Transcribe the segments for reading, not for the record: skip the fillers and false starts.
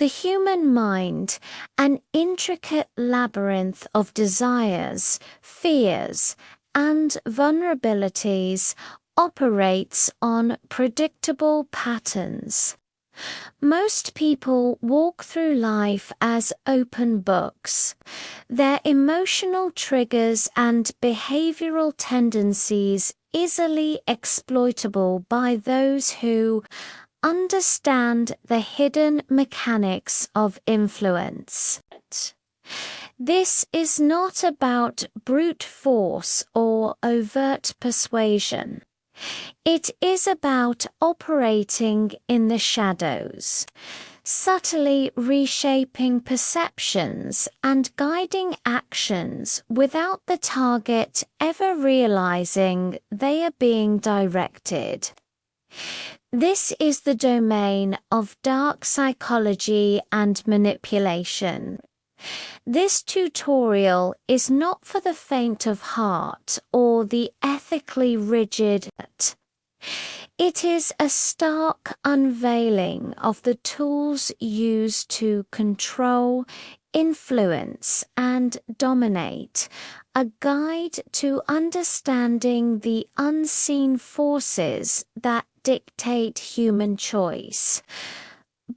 The human mind, an intricate labyrinth of desires, fears, and vulnerabilities, operates on predictable patterns. Most people walk through life as open books. Their emotional triggers and behavioral tendencies easily exploitable by those who understand the hidden mechanics of influence. This is not about brute force or overt persuasion. It is about operating in the shadows, subtly reshaping perceptions and guiding actions without the target ever realizing they are being directed. This is the domain of dark psychology and manipulation. This tutorial is not for the faint of heart or the ethically rigid. It is a stark unveiling of the tools used to control, influence, and dominate, a guide to understanding the unseen forces that dictate human choice.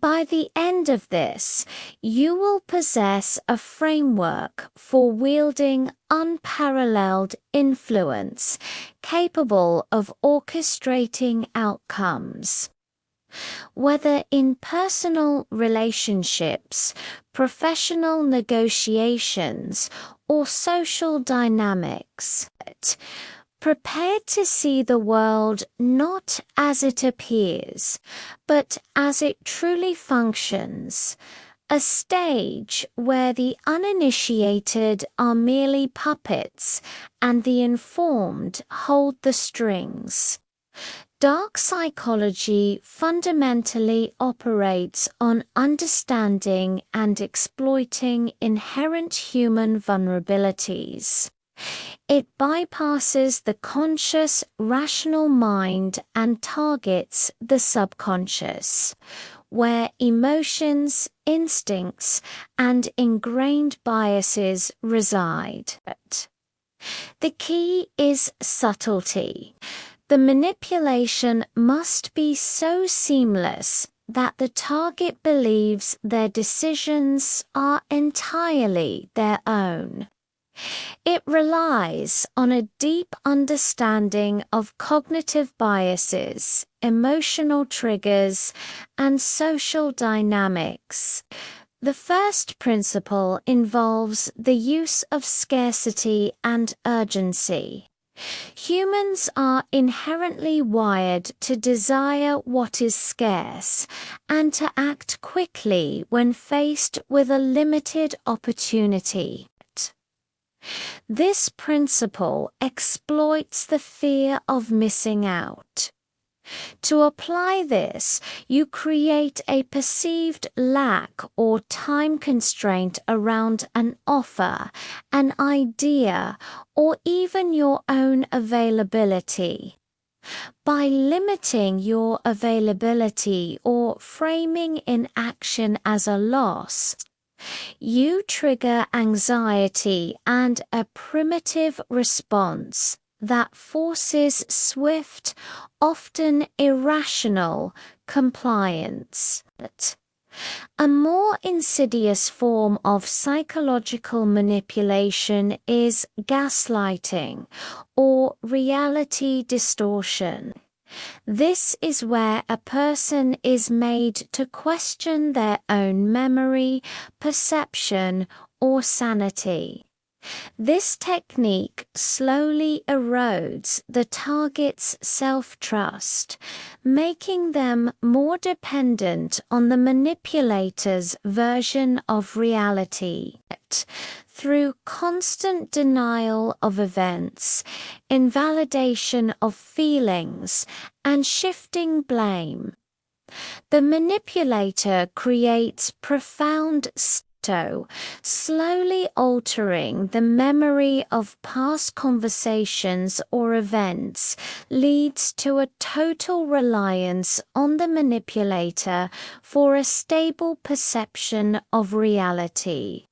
By the end of this, you will possess a framework for wielding unparalleled influence, capable of orchestrating outcomes. Whether in personal relationships, professional negotiations, or social dynamics, prepared to see the world not as it appears, but as it truly functions, a stage where the uninitiated are merely puppets and the informed hold the strings. Dark psychology fundamentally operates on understanding and exploiting inherent human vulnerabilities. It bypasses the conscious, rational mind and targets the subconscious, where emotions, instincts, and ingrained biases reside. The key is subtlety. The manipulation must be so seamless that the target believes their decisions are entirely their own. It relies on a deep understanding of cognitive biases, emotional triggers, and social dynamics. The first principle involves the use of scarcity and urgency. Humans are inherently wired to desire what is scarce and to act quickly when faced with a limited opportunity. This principle exploits the fear of missing out. To apply this, you create a perceived lack or time constraint around an offer, an idea, or even your own availability. By limiting your availability or framing inaction as a loss, you trigger anxiety and a primitive response that forces swift, often irrational, compliance. A more insidious form of psychological manipulation is gaslighting, or reality distortion. This is where a person is made to question their own memory, perception, or sanity. This technique slowly erodes the target's self-trust, making them more dependent on the manipulator's version of reality. Through constant denial of events, invalidation of feelings, and shifting blame, the manipulator creates profound facto, slowly altering the memory of past conversations or events, leads to a total reliance on the manipulator for a stable perception of reality.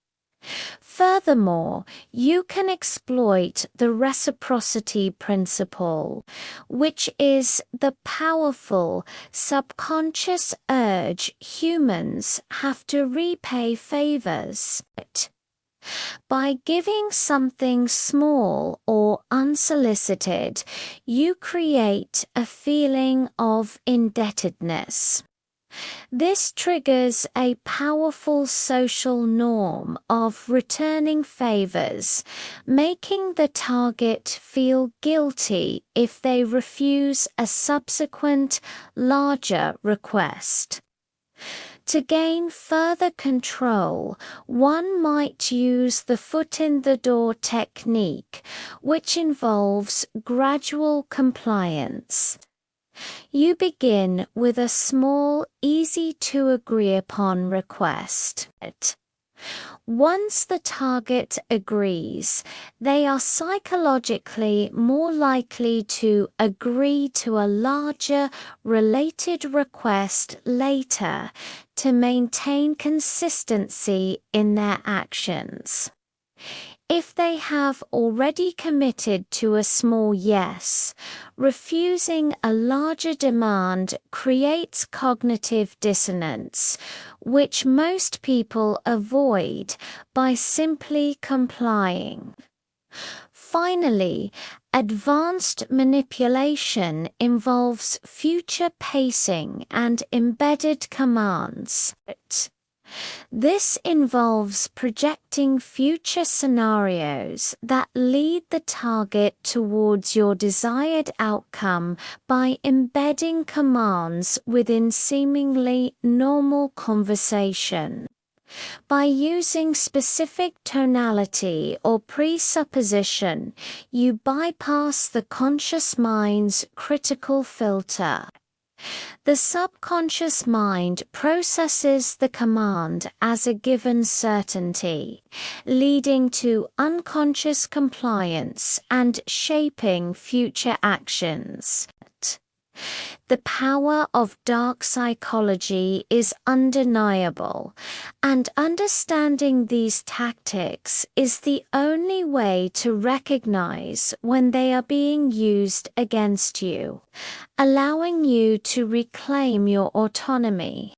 Furthermore, you can exploit the reciprocity principle, which is the powerful subconscious urge humans have to repay favors. By giving something small or unsolicited, you create a feeling of indebtedness. This triggers a powerful social norm of returning favors, making the target feel guilty if they refuse a subsequent, larger request. To gain further control, one might use the foot in the door technique, which involves gradual compliance. You begin with a small, easy-to-agree-upon request. Once the target agrees, they are psychologically more likely to agree to a larger, related request later to maintain consistency in their actions. If they have already committed to a small yes, refusing a larger demand creates cognitive dissonance, which most people avoid by simply complying. Finally, advanced manipulation involves future pacing and embedded commands. This involves projecting future scenarios that lead the target towards your desired outcome by embedding commands within seemingly normal conversation. By using specific tonality or presupposition, you bypass the conscious mind's critical filter. The subconscious mind processes the command as a given certainty, leading to unconscious compliance and shaping future actions. The power of dark psychology is undeniable, and understanding these tactics is the only way to recognize when they are being used against you, allowing you to reclaim your autonomy.